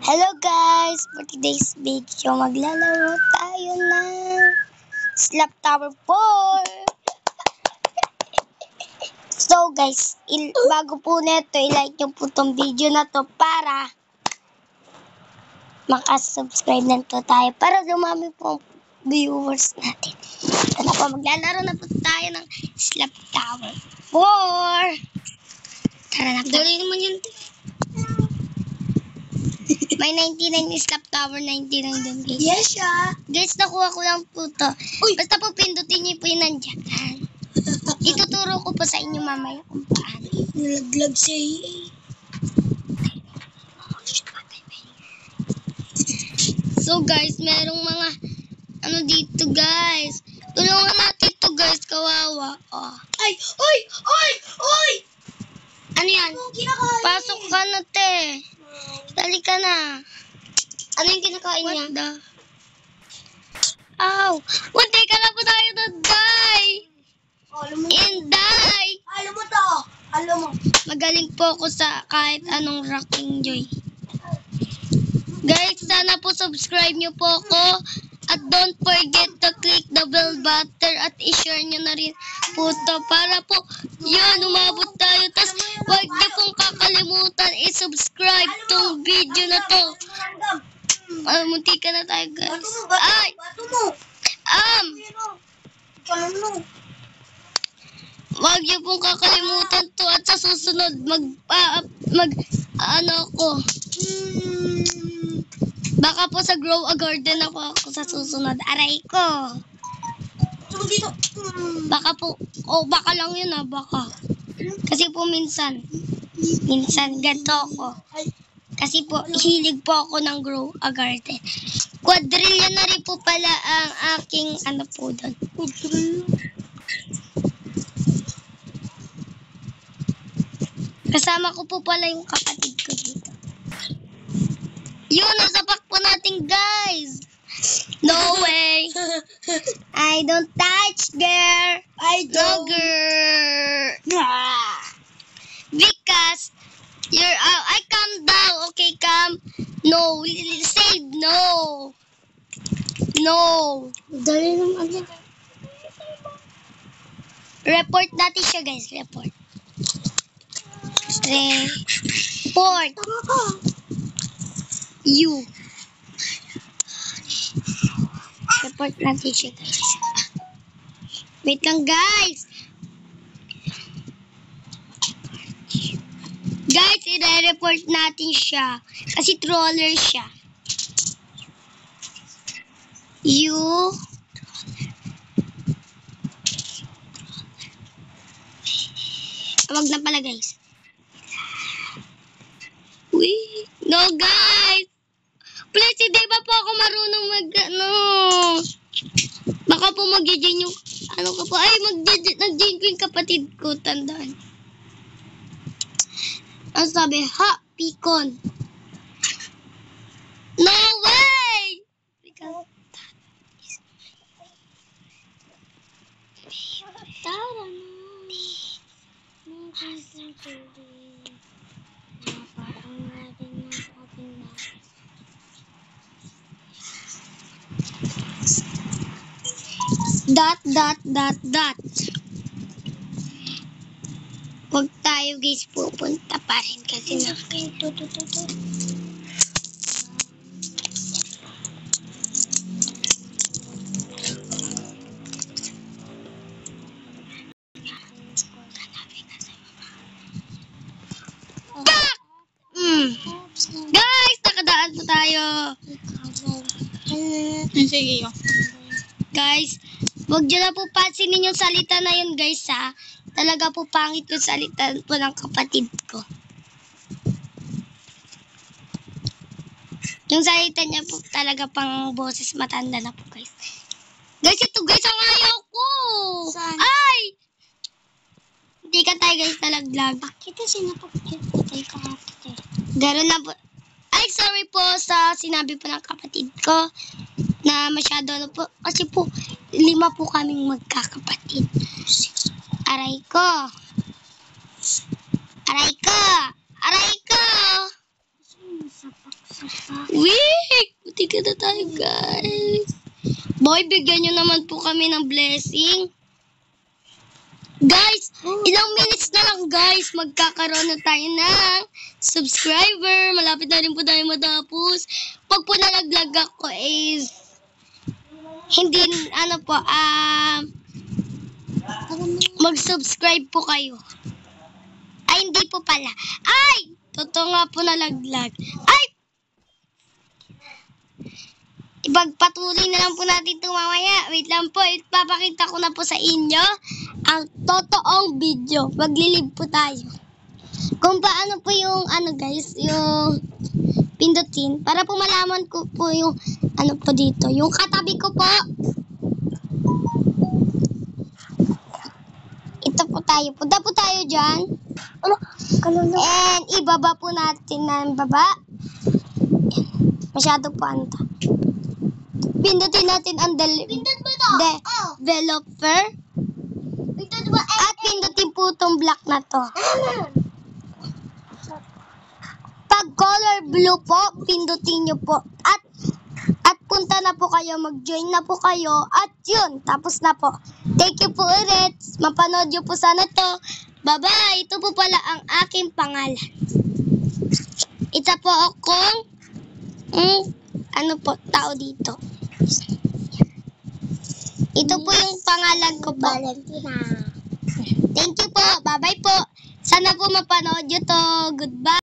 Hello guys! For today's video, maglalaro tayo ng Slap Tower 4. So guys, bago po neto, i-like nyo po tong video na to para makasubscribe na to tayo para dumami po ang viewers natin. Ano po, maglalaro na po tayo ng Slap Tower 4. Tara na po. Dali naman yun. May 99 is Slap Tower, 99 dun guys. Yes, siya. Guys, nakuha ko lang po to. Uy! Basta po pindutin niyo po yung nandyan. Ituturo ko po sa inyo mamaya kung paano. Nalaglag siya eh. So guys, merong mga ano dito guys. Tulungan natin to guys, kawawa. Oh. Ay! Oy! Oy! Oy! Ano yan? Anong kinakain? Pasok ka na te. Dali ka na. Ano yung kinakain niya? What the? Ow! Munti ka na po tayo na die! Alam mo. Inday! Alam mo to. Alam mo. Magaling po ako sa kahit anong rocking joy. Guys, sana po subscribe nyo po ako. At don't forget to click the bell button at i-share nyo na rin po to. Para po, yun, umabot tayo. Tapos, huwag nyo pong kakalimutan i-subscribe tong video na to. Munti ka na tayo, guys. Bato mo, bato Ay! mo, bato mo. Alam mo. Huwag niyo pong kakalimutan to at sa susunod ano ko. Baka po sa Grow a Garden ako sa susunod. Aray ko. Sumo dito. Baka po, baka lang yun baka. Kasi po minsan ganito ako. Kasi po, hilig po ako ng Grow a Garden. Quadrillion na rin po pala ang aking ano po doon. Kasama ko po pala yung kapatid ko dito. Yun, nasapak po natin guys. No way. I don't touch girl. I No don't. girl. Because you're I calm down. Okay, calm. No. Save no. No. Dali naman yan. Report natin siya guys. Report. Report. Tama ka. You. Report natin siya guys. Wait lang guys. Guys, i-report natin siya. Kasi troller siya. You. Wag na pala guys. Wait. No guys. Please, hindi ba po ako marunong baka po mag-join yung, ano ka po, ay, nag-join ko yung kapatid ko, tandaan. Ang sabi, ha, Picon. No way! Because that is my Tara na. Dot. Huwag tayo guys pupunta pa rin kasi Guys, nakadaan po tayo. Sige. Guys, huwag nyo na po pansinin yung salita na yun guys ha. Talaga po pangit yung salita po ng kapatid ko. Yung salita niya po talaga pang boses matanda na po guys. Guys, ito guys ang ayaw ko. Saan? Ay! Hindi ka tayo guys nalaglag. Bakit kasi napapagkitay ka kapatid? Gano'n na po. Ay, sorry po sa sinabi po ng kapatid ko na masyado ano po. Kasi po, 5 po kaming magkakapatid. Aray ko. Aray ko. Aray ko. Sapak. guys. Boy, bigyan nyo naman po kami ng blessing. Guys, ilang minutes na lang guys, magkakaroon na tayo ng subscriber. Malapit na rin po tayo matapos. Pag po nalaglag ako is, hindi, mag-subscribe po kayo. Ay, hindi po pala. Ay! Totoo nga po nalaglag. Ay! Ipagpatuloy na lang po natin ito mamaya. Wait lang po, ipapakita ko na po sa inyo ang totoong video. Maglilib po tayo. Kung paano po yung, guys, yung pindutin. Para po malaman ko po yung, po dito. Yung katabi ko po. Ito po tayo. Punta po tayo dyan. And ibaba po natin ng baba. Masyado po anta. Pindutin natin ang developer. At pindutin po itong block na to. Pag color blue po, pindutin nyo po. At punta na po kayo, mag-join na po kayo. At yun, tapos na po. Thank you po ulit. Mapanood nyo po sana to. Bye-bye. Ito po pala ang aking pangalan. Isa po akong tao dito. Ito po yung pangalan ko po. Valentina. Thank you po. Bye-bye po. Sana po mapanood nyo to. Goodbye.